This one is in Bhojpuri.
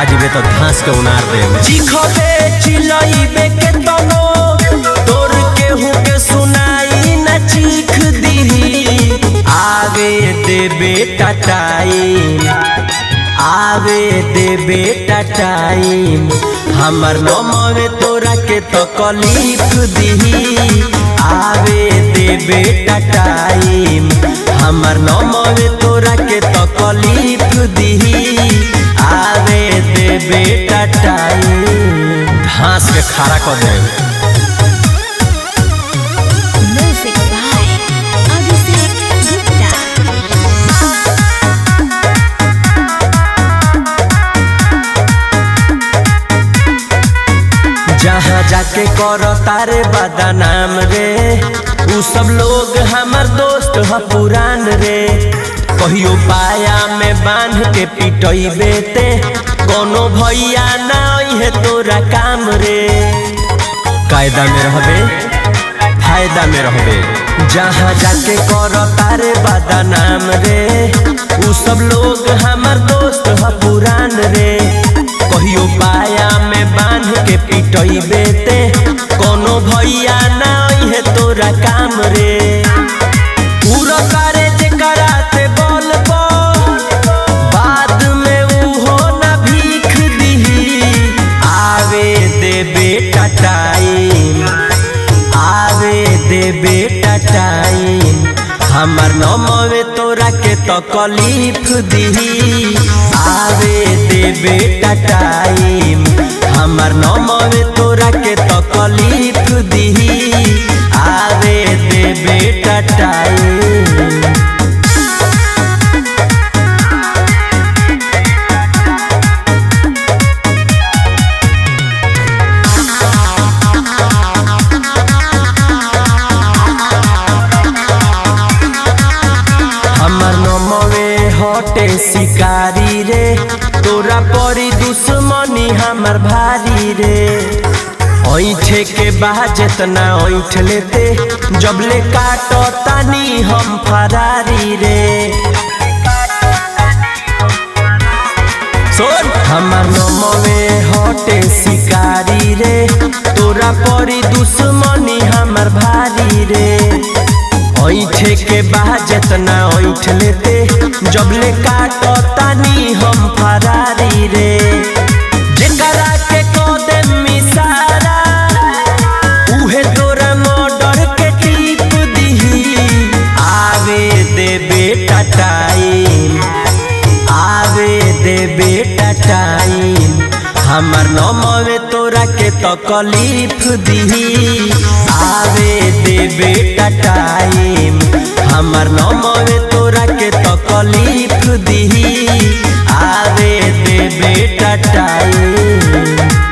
आजबे तो घास के उनार दे चिखबे चिलइबे के तनो तोर केहू के सुनाई न चीख दीही। आवे दे बेटा टाइम, आवे दे बेटा टाइम, हमर नमवे तोरा के तकलीफ दीही। आवे दे बेटा टाइम, हमर नमवे तोरा के तकलीफ दीही। आवे दे बेटा टाइम, घास के खारा कर दे। Music by Abhishek Gupta. जहाँ जाके करो तारे बदनाम रे, उ सब लोग हमर दोस्त ह पुरान रे। कहियो पाया में बांध के पिटइबे ते, कोनो भैया ना है तोरा काम रे। कायदा में रहबे फायदा में रहबे। जहाँ जाके करो तारे बदनाम रे, उ सब लोग हमर दोस्त ह पुरान रे। कहियो पाया में बांध के पिटइबे ते, कोनो भैया ना है तोरा काम रे। पूरा करे जे कराते बोल बाद में उहो ना भीख दीही। आवे दे बेटा टाइम, आवे दे बेटा टाइम, हमर नमवे तोरा के तकलीफ दीही। आवे दे बेटा टाइम, हमर नमवे तोरा के तकलीफ दीही। आवे दे बेटा टाइम। हमर नमवे हटे शिकारी रे, तोरा परी दुश्मनी हमर भारी रे। ऐठे के बाद जितना ऐठ लेते, जबले काटो तानी हम फरारी रे। सुन हमर नमवे हटे शिकारी रे, तोरा परी दुश्मनी हमर भारी रे। ऐठे के बाद जितना ऐठ लेते, जबले काटो तानी हम फरारी रे। जेकरा के कदे मिसारा, उहे तोरा मर्डर के टीप दीही। आवे दे बेटा टाइम, आवे दे बेटा टाइम, हमर नमवे तोरा के तकलीफ दीही। आवे दे बेटा टाइम, हमर नमवे तोरा के तकलीफ दीही। आवे दे बेटा टाइम।